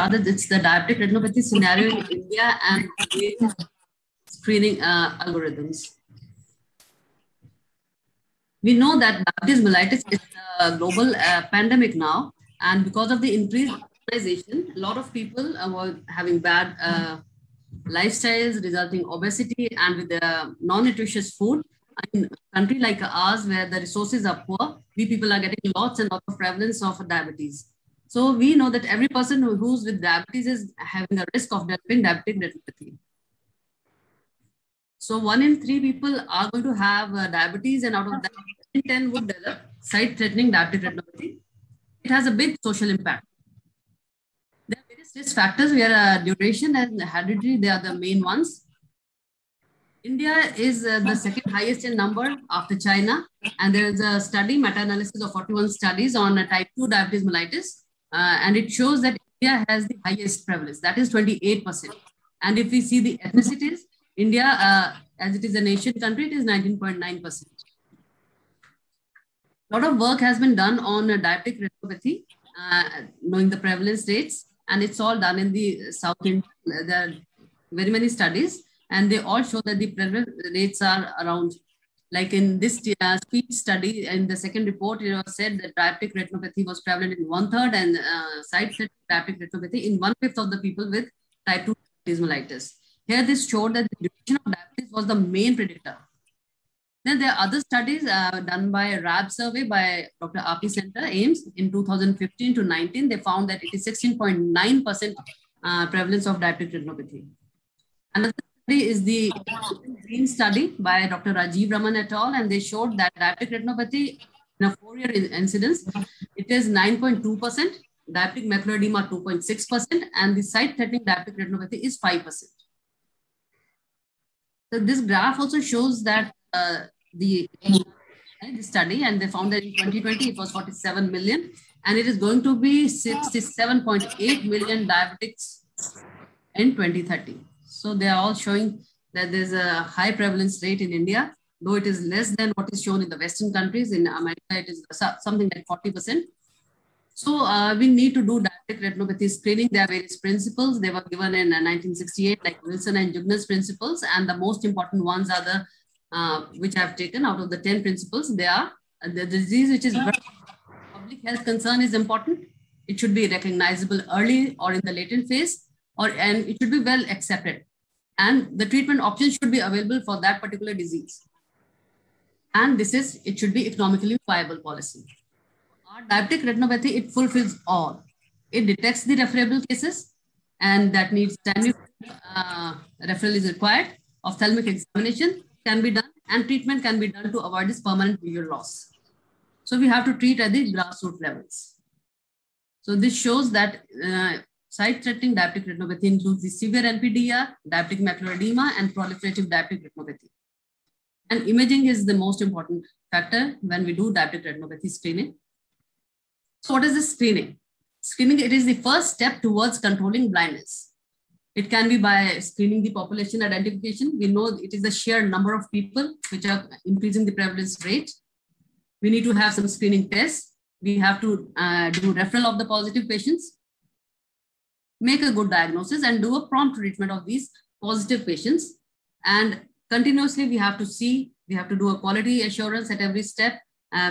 rather it's the diabetic retinopathy scenario in India and screening algorithms. We know that diabetes mellitus is a global pandemic now, and because of the increased urbanization, a lot of people were having bad lifestyles, resulting obesity, and with the non-nutritious food. In a country like ours, where the resources are poor, we people are getting lots and lots of prevalence of diabetes. So we know that every person who's with diabetes is having a risk of developing diabetic retinopathy. So 1 in 3 people are going to have diabetes, and out of that, 10 would develop sight-threatening diabetic retinopathy. It has a big social impact. There are various risk factors where duration and heredity, they are the main ones. India is the second highest in number after China. And there is a study, meta-analysis of 41 studies on type 2 diabetes mellitus. And it shows that India has the highest prevalence, that is 28%. And if we see the ethnicities, India, as it is a nation country, it is 19.9%. A lot of work has been done on diabetic retinopathy, knowing the prevalence rates, and it's all done in the South India. There are very many studies, and they all show that the prevalence rates are around, like in this speech study, in the second report, it was said that diabetic retinopathy was prevalent in 1/3 and sight-threatening diabetic retinopathy in 1/5 of the people with type 2 diabetes mellitus. Here, this showed that the duration of diabetes was the main predictor. Then there are other studies done by a RAB survey by Dr. R.P. Center, AIIMS, in 2015 to 19. They found that it is 16.9% prevalence of diabetic retinopathy. Another study is the GREEN study by Dr. Rajiv Raman et al. And they showed that diabetic retinopathy in a 4-year incidence, it is 9.2%, diabetic macular edema 2.6%, and the sight-threatening diabetic retinopathy is 5%. So this graph also shows that the study, and they found that in 2020 it was 47 million, and it is going to be 67.8 million diabetics in 2030. So they are all showing that there's a high prevalence rate in India, though it is less than what is shown in the Western countries. In America, it is something like 40%. So we need to do diabetic retinopathy screening. There are various principles. They were given in 1968, like Wilson and Jugner's principles. And the most important ones are the, which I've taken out of the 10 principles. They are the disease which is public health concern is important. It should be recognizable early or in the latent phase, and it should be well accepted. And the treatment options should be available for that particular disease. And it should be economically viable policy. Our diabetic retinopathy, it fulfills all. It detects the referable cases, and that needs timely referral is required. Ophthalmic examination can be done, and treatment can be done to avoid this permanent visual loss. So we have to treat at the grassroots levels. So this shows that sight-threatening diabetic retinopathy includes the severe NPDR, diabetic macular edema, and proliferative diabetic retinopathy. And imaging is the most important factor when we do diabetic retinopathy screening. So what is the screening? Screening, it is the first step towards controlling blindness. It can be by screening the population identification. We know it is the sheer number of people which are increasing the prevalence rate. We need to have some screening tests. We have to do referral of the positive patients, make a good diagnosis, and do a prompt treatment of these positive patients. And continuously, we have to do a quality assurance at every step.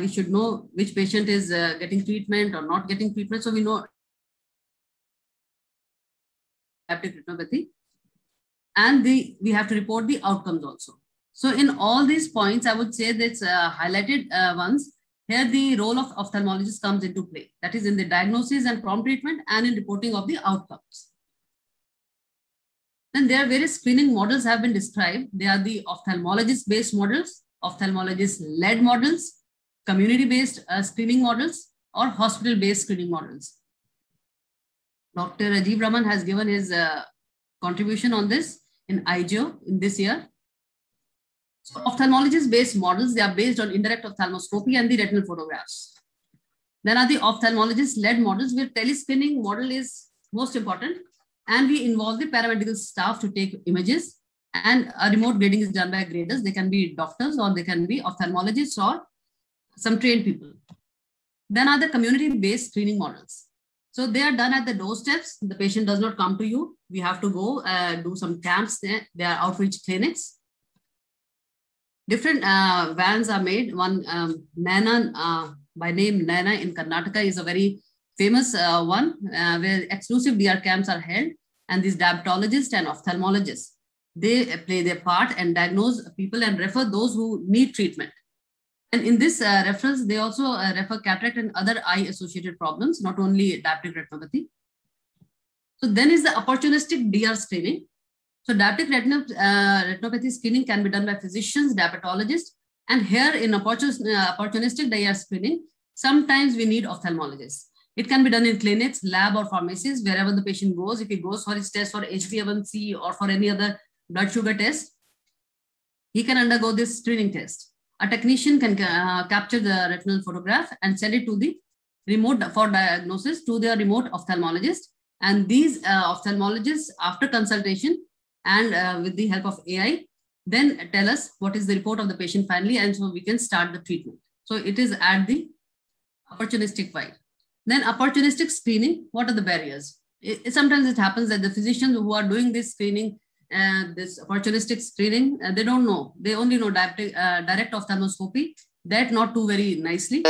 We should know which patient is getting treatment or not getting treatment. So we know diabetic retinopathy. And we have to report the outcomes also. So in all these points, I would say that's highlighted ones. Here, the role of ophthalmologist comes into play. That is in the diagnosis and prompt treatment and in reporting of the outcomes. Then there are various screening models have been described. They are the ophthalmologist-based models, ophthalmologist-led models, community-based screening models, or hospital-based screening models. Dr. Rajiv Raman has given his contribution on this in IGO in this year. So ophthalmologist-based models, they are based on indirect ophthalmoscopy and the retinal photographs. Then are the ophthalmologist-led models where telescreening model is most important, and we involve the paramedical staff to take images, and a remote grading is done by graders. They can be doctors or they can be ophthalmologists or some trained people. Then are the community-based screening models. So they are done at the doorsteps. The patient does not come to you. We have to go do some camps there. They are outreach clinics. Different vans are made. One, Nana, by name Nana in Karnataka, is a very famous one where exclusive DR camps are held. And these diabetologists and ophthalmologists, they play their part and diagnose people and refer those who need treatment. And in this reference, they also refer cataract and other eye-associated problems, not only diabetic retinopathy. So then is the opportunistic DR screening. So diabetic retinopathy screening can be done by physicians, diabetologists, and here in opportunistic DR screening, sometimes we need ophthalmologists. It can be done in clinics, lab, or pharmacies, wherever the patient goes. If he goes for his test for HbA1c or for any other blood sugar test, he can undergo this screening test. A technician can capture the retinal photograph and send it to the remote for diagnosis to the remote ophthalmologist. And these ophthalmologists, after consultation and with the help of AI, then tell us what is the report of the patient finally, and so we can start the treatment. So it is at the opportunistic side. Then opportunistic screening, what are the barriers? Sometimes it happens that the physicians who are doing this screening, this opportunistic screening, they don't know. They only know direct ophthalmoscopy, that not too very nicely.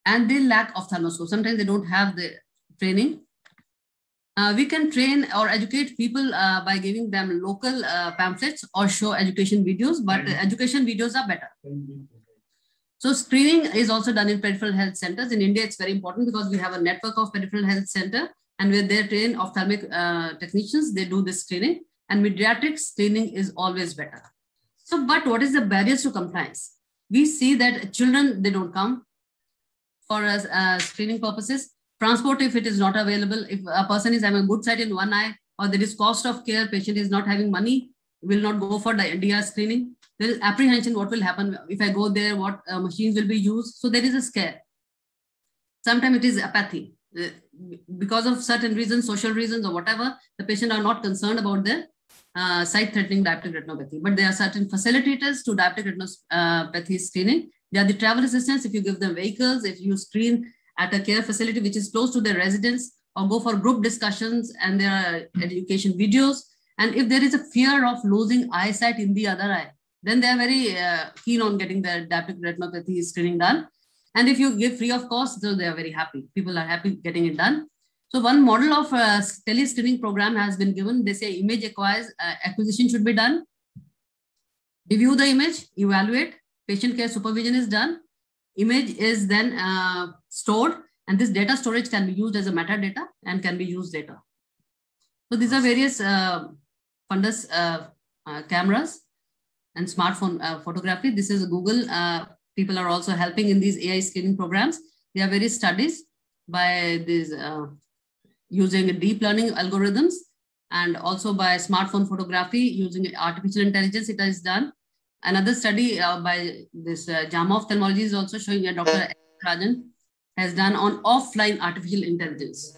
And they lack ophthalmoscopy. Sometimes they don't have the training. We can train or educate people by giving them local pamphlets or show education videos, but education videos are better. So screening is also done in peripheral health centers. In India, it's very important because we have a network of peripheral health center, and where they train ophthalmic technicians, they do this screening, and pediatric screening is always better. So, but what is the barriers to compliance? We see that children, they don't come for screening purposes. Transport, if it is not available, if a person is having a good sight in one eye, or there is cost of care, patient is not having money, will not go for the DR screening. There is apprehension, what will happen if I go there, what machines will be used. So there is a scare. Sometimes it is apathy. Because of certain reasons, social reasons or whatever, the patient are not concerned about their sight-threatening diabetic retinopathy. But there are certain facilitators to diabetic retinopathy screening. They are the travel assistants. If you give them vehicles, if you screen at a care facility which is close to their residence, or go for group discussions, and there are education videos. And if there is a fear of losing eyesight in the other eye, then they are very keen on getting their diabetic retinopathy screening done. And if you give free of cost, so they are very happy. People are happy getting it done. So one model of tele-screening program has been given. They say image acquisition should be done. Review the image, evaluate, patient care supervision is done. Image is then stored, and this data storage can be used as a metadata and can be used later. So these are various fundus cameras and smartphone photography. This is Google. People are also helping in these AI screening programs. There are various studies by these using deep learning algorithms, and also by smartphone photography using artificial intelligence. It is done. Another study by this JAMA Ophthalmology is also showing that Dr. Rajan has done on offline artificial intelligence.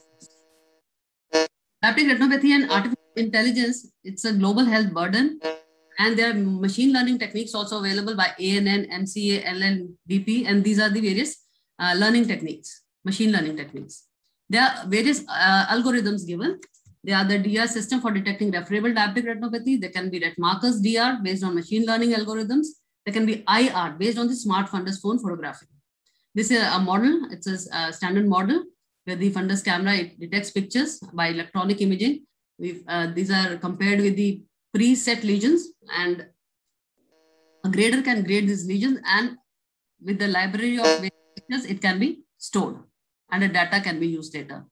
Diabetic retinopathy and artificial intelligence, it's a global health burden. And there are machine learning techniques also available by ANN, MCA, LLVP, and these are the various learning techniques, machine learning techniques. There are various algorithms given. There are the DR system for detecting referable diabetic retinopathy. There can be ret markers DR based on machine learning algorithms. There can be IR based on the smart fundus phone photography. This is a model. It's a standard model where the fundus camera, it detects pictures by electronic imaging. These are compared with the preset lesions, and a grader can grade these lesions, and with the library of pictures, it can be stored and the data can be used later.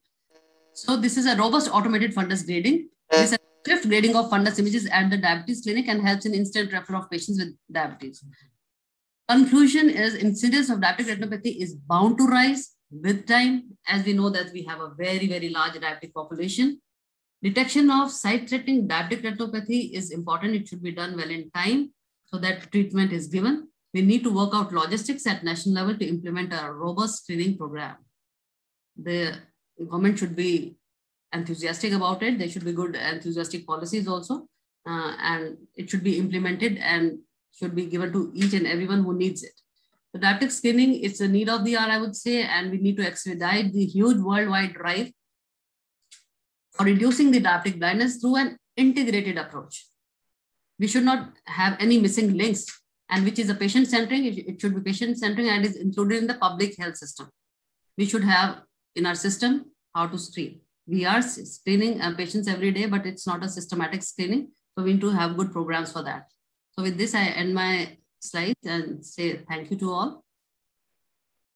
So this is a robust automated fundus grading. This is a swift grading of fundus images at the diabetes clinic and helps in instant referral of patients with diabetes. Conclusion is incidence of diabetic retinopathy is bound to rise with time, as we know that we have a very, very large diabetic population. Detection of sight-threatening diabetic retinopathy is important. It should be done well in time so that treatment is given. We need to work out logistics at national level to implement a robust screening program. The government should be enthusiastic about it. There should be good enthusiastic policies also, and it should be implemented and should be given to each and everyone who needs it. The diabetic screening is a need of the hour, I would say, and we need to expedite the huge worldwide drive for reducing the diabetic blindness through an integrated approach. We should not have any missing links, and which is a patient-centric. It should be patient-centric and is included in the public health system. We should have in our system how to screen. We are screening patients every day, but it's not a systematic screening. So we need to have good programs for that. So with this, I end my slides and say thank you to all.